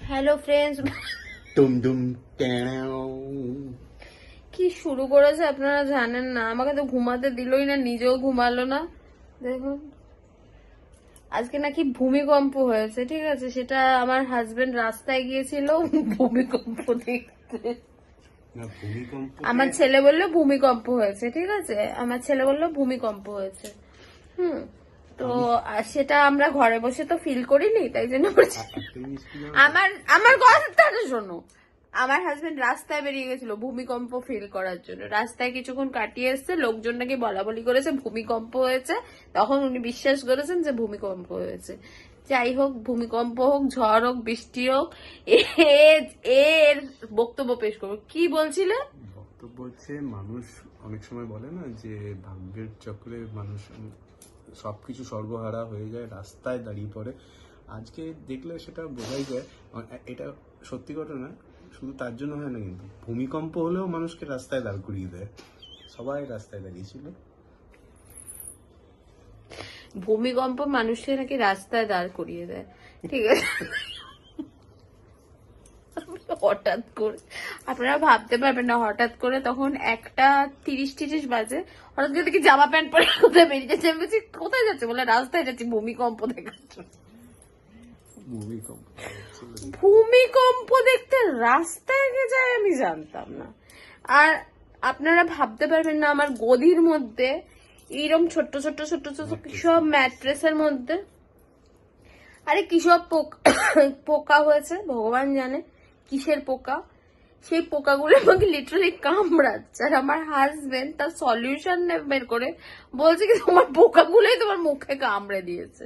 Hello friends, টুমডুম কি শুরু করেছে আপনারা জানেন না। আমাকে তো ঘুমাতে দিলই না, নিজেও ঘুমালো না। দেখুন, আজকে নাকি ভূমিকম্প হয়েছে। ঠিক আছে, সেটা আমার হাজবেন্ড রাস্তায় গিয়েছিল ভূমিকম্প দেখতে। আমার ছেলে বললো ভূমিকম্প হয়েছে। ঠিক আছে, আমার ছেলে বললো ভূমিকম্প হয়েছে। তো সেটা আমরা ঘরে বসে তো ফিল করিনি, তাই জন্য আমার আমার কথাটা শোনো। আমার হাজবেন্ড রাস্তায় বেরিয়ে গেছিল ভূমিকম্প ফিল করার জন্য। রাস্তায় কিছুক্ষণ কাটিয়ে এসছে, লোকজন নাকি বলা বলি করেছে ভূমিকম্প হয়েছে, তখন উনি বিশ্বাস করেছেন যে ভূমিকম্প হয়েছে। যাই হোক, ভূমিকম্প হোক, ঝড় হোক, বৃষ্টি হোক, এর বক্তব্য পেশ করবো। কি বলছিলে? বক্তব্য হচ্ছে, মানুষ অনেক সময় বলে না যে ভাগ্যের চক্রে মানুষ সবকিছু সর্বহারা হয়ে যায়, রাস্তায় দাঁড়িয়ে পড়ে। আজকে দেখলে সেটা বোঝাই যায়। এটা সত্যি ঘটনা, শুধু তার জন্য হয় না, কিন্তু ভূমিকম্প হলেও মানুষকে রাস্তায় দাঁড় করিয়ে দেয়। সবাই রাস্তায় দাঁড়িয়েছিল। ভূমিকম্প মানুষকে নাকি রাস্তায় দাঁড় করিয়ে দেয়। ঠিক আছে, হঠাৎ করে আপনারা ভাবতে পারবেন না, হঠাৎ করে তখন 1:30 বাজে, হঠাৎ করে দেখি জামা প্যান্ট পরে কোথায় বেরিয়ে যাচ্ছে। আমি বলছি কোথায় যাচ্ছে, বলে রাস্তায় যাচ্ছি ভূমিকম্প দেখাচ্ছ। ভূমিকম্প দেখতে রাস্তায় যায় আমি জানতাম না। আর আপনারা ভাবতে পারবেন না, আমার গদির মধ্যে এইরকম ছোট্ট ছোট্ট ছোট্ট ছোট্ট কিসব ম্যাট্রেসের মধ্যে, আরে কিসব পোকা হয়েছে ভগবান জানে, কিসের পোকা। সেই পোকাগুলো আমাকে লিটারালি কামড়াচ্ছে। আর আমার হাজবেন্ড তার সলিউশন বের করে বলছে কি, তোমার পোকাগুলোই তোমার মুখে কামড়ে দিয়েছে।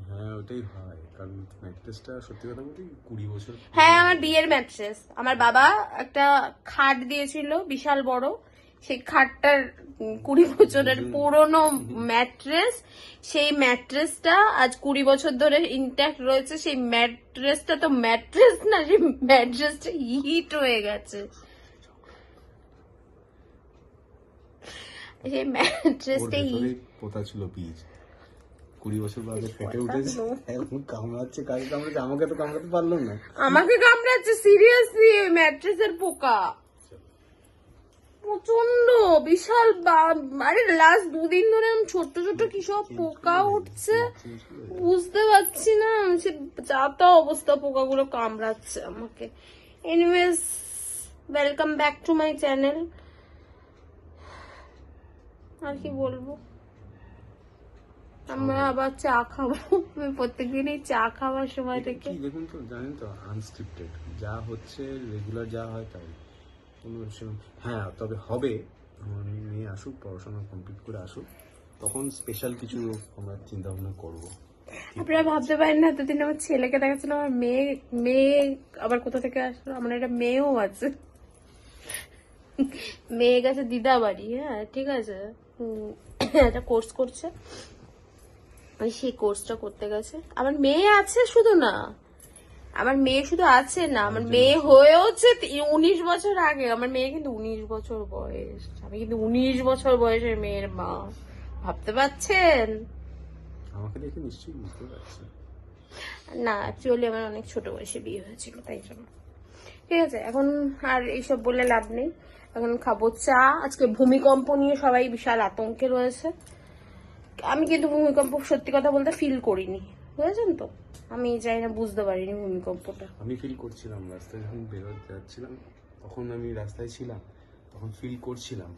হ্যাঁ, ওটাই হয়, কারণ ম্যাট্রেসটা সত্যি কথা বলি 20 বছর। হ্যাঁ, আমার বিয়ের ম্যাট্রেস। আমার বাবা একটা খাট দিয়েছিল বিশাল বড়, সেই খাটটার 20 বছরের পুরনো ম্যাট্রেস। সেই ম্যাট্রেসটা আজ 20 বছর ধরে ইনট্যাক্ট রয়েছে। সেই ম্যাট্রেসটা তো ম্যাট্রেস না, সেই ম্যাট্রেসটা হিট হয়ে গেছে। সেই ম্যাট্রেসটা পোতা ছিল বীজ, 20 বছর বাদে ফেটে উঠেছে, এখন কামড়াচ্ছে। কাকে কামড়াচ্ছে? আমাকে তো কামড়াতে পারলো না। আমাকে কামড়াচ্ছে সিরিয়াসলি, ম্যাট্রেসের পোকা প্রচন্ড বিশাল। আরে লাস্ট 2 দিন ধরে ছোট্ট ছোট্ট কি সব পোকা উঠছে, বুঝতে পারছি না। সে যা তা অবস্থা, পোকাগুলো কামড়াচ্ছে আমাকে। Anyways, welcome back to my channel. আর কি বলবো, আমরা আবার চা খাবো। আমি প্রত্যেকদিনই চা খাওয়ার সময় থেকে, দেখুন তো, জানেন তো, আনস্ক্রিপ্টেড যা হচ্ছে, রেগুলার যা হয় তাই। হ্যাঁ, তবে হবে, আমার মেয়ে আসুক, পড়াশোনা কমপ্লিট করে আসুক, তখন স্পেশাল কিছু আমরা চিন্তা ভাবনা করবো। আপনারা ভাবতে পারেন না, এতদিন আমার ছেলেকে দেখাচ্ছিল, আমার মেয়ে আবার কোথা থেকে আসলো। আমার একটা মেয়েও আছে, মেয়ে গেছে দিদা বাড়ি। হ্যাঁ ঠিক আছে, একটা কোর্স করছে, সেই কোর্সটা করতে গেছে। আমার মেয়ে আছে শুধু না, আমার মেয়ে শুধু আছে না, আমার মেয়ে হয়েওছে 19 বছর আগে। আমার মেয়ে কিন্তু 19 বছর বয়স, আমি কিন্তু 19 বছর বয়সের মেয়ের মা। ভাবতে পারছেন? আমাকে দেখে নিশ্চয়ই বুঝতে পারছেন। না, অ্যাকচুয়ালি আমার অনেক ছোট বয়সে বিয়ে হয়েছিল, তাই জন্য। ঠিক আছে, এখন আর এইসব বলে লাভ নেই। এখন খাবো চা। আজকে ভূমিকম্প নিয়ে সবাই বিশাল আতঙ্কে রয়েছে। আমি কিন্তু ভূমিকম্প সত্যি কথা বলতে ফিল করিনি, বুঝেছেন তো। আমি যাই না, বুঝতে পারিনি ভূমিকম্পটা। আমি ফিল করছিলাম, রাস্তায় যখন বেরোতে যাচ্ছিলাম, তখন আমি রাস্তায় ছিলাম, তখন ফিল করছিলাম।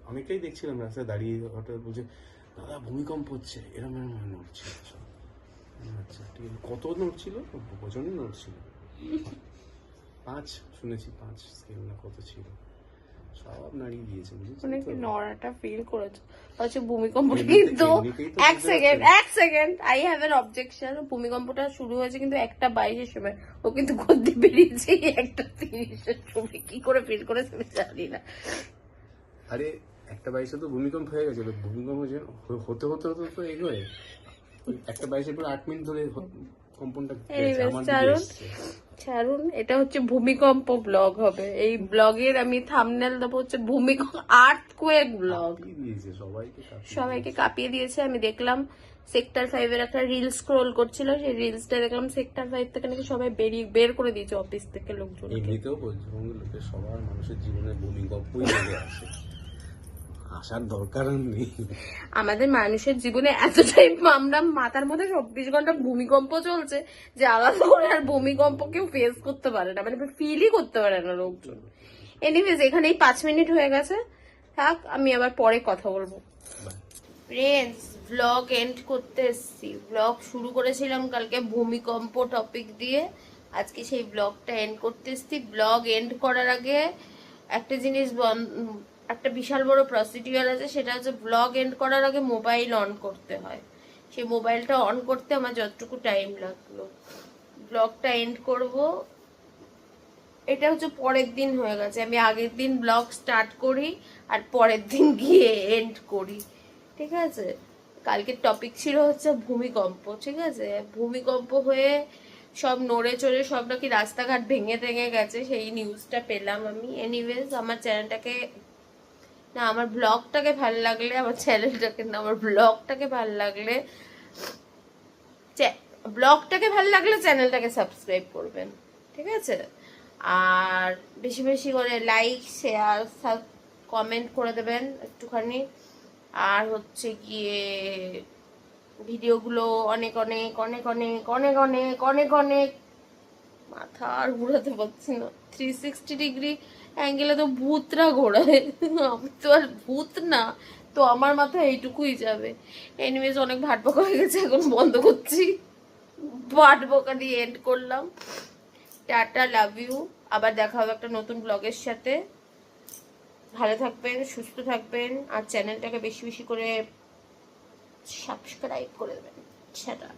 অনেকেই দেখছিলাম রাস্তায় দাঁড়িয়ে, হঠাৎ বলছে, দাদা ভূমিকম্প হচ্ছে, এরম এরম নড়ছিল। আচ্ছা ঠিক আছে, কত নড়ছিল? প্রচন্ড নড়ছিল। 5 শুনেছি, 5 স্কেল না কত ছিল, সব নাড়িয়ে দিয়েছে। অনেকে নড়াটা ফিল করেছে। হচ্ছে ভূমিকম্প কিন্তু এক second I have an objection. ভূমিকম্পটা শুরু হয়েছে কিন্তু 1:22-এর সময়, ও কিন্তু গদ্দি বেরিয়েছে 1:30-এর সময়। কি করে ফিল করেছে আমি জানি না। আরে 1:22-এ তো ভূমিকম্প হয়ে গেছে, ভূমিকম্প হতে হতে হতে তো এগোয় 1:22-এর পর 8 মিনিট ধরে কম্পনটা ছাড়ুন, এটা হচ্ছে ভূমিকম্প ব্লগ হবে। এই ব্লগের আমি থাম্বনেল দেবো হচ্ছে ভূমিকম্প আর্থকুয়েক ব্লগ। সবাইকে কাঁপিয়ে দিয়েছে। আমি দেখলাম সেক্টর 5 এর একটা রিল স্ক্রোল করছিল, সেই রিলসটা দেখলাম সেক্টর 5 থেকে নাকি সবাই বের করে দিয়েছে অফিস থেকে লোকজন। এমনিতেও পশ্চিমবঙ্গের লোকের সবার মানুষের জীবনে ভূমিকম্পই লেগে আসে, আসার দরকার নেই। আমাদের মানুষের জীবনে এতটাই আমরা মাথার মধ্যে 24 ঘন্টা ভূমিকম্প চলছে যে আলাদা করে আর ভূমিকম্প কেউ ফেস করতে পারে না, মানে ফিলই করতে পারে না লোকজন। এনিওয়েজ এখানেই 5 মিনিট হয়ে গেছে, থাক, আমি আবার পরে কথা বলবো। ফ্রেন্ডস, ব্লগ এন্ড করতে এসছি। ব্লগ শুরু করেছিলাম কালকে ভূমিকম্প টপিক দিয়ে, আজকে সেই ব্লগটা এন্ড করতে এসছি। ব্লগ এন্ড করার আগে একটা জিনিস একটা বিশাল বড় প্রসিডিওর আছে, সেটা হচ্ছে ব্লগ এন্ড করার আগে মোবাইল অন করতে হয়। সেই মোবাইলটা অন করতে আমার যতটুকু টাইম লাগলো, ব্লগটা এন্ড করব। এটা হচ্ছে পরের দিন হয়ে গেছে, আমি আগের দিন ব্লগ স্টার্ট করি আর পরের দিন গিয়ে এন্ড করি, ঠিক আছে। কালকের টপিক ছিল হচ্ছে ভূমিকম্প, ঠিক আছে। ভূমিকম্প হয়ে সব নড়ে চড়ে সব নাকি রাস্তাঘাট ভেঙে ভেঙে গেছে, সেই নিউজটা পেলাম আমি। এনিওয়েজ আমার চ্যানেলটাকে না, আমার ব্লগটাকে ভালো লাগলে, আমার চ্যানেলটাকে না, আমার ব্লগটাকে ভালো লাগলে, চ্যানেলটাকে সাবস্ক্রাইব করবেন, ঠিক আছে। আর বেশি বেশি করে লাইক, শেয়ার, কমেন্ট করে দেবেন একটুখানি। আর হচ্ছে গিয়ে ভিডিওগুলো অনেক অনেক অনেক অনেক অনেক অনেক অনেক অনেক, মাথা আর ঘুরাতে পারছি না, 360 ডিগ্রি অ্যাঙ্গেলে তো ভূতরা ঘোরায়, আমি তো আর ভূত না, তো আমার মাথা এইটুকুই যাবে। এনিওয়েজ অনেক ভাট বকা হয়ে গেছে, এখন বন্ধ করছি, ভাট বকা দিয়ে এন্ড করলাম। টাটা, লাভ ইউ, আবার দেখা হবে একটা নতুন ব্লগের সাথে। ভালো থাকবেন, সুস্থ থাকবেন, আর চ্যানেলটাকে বেশি বেশি করে সাবস্ক্রাইব করে দেবেন। টাটা।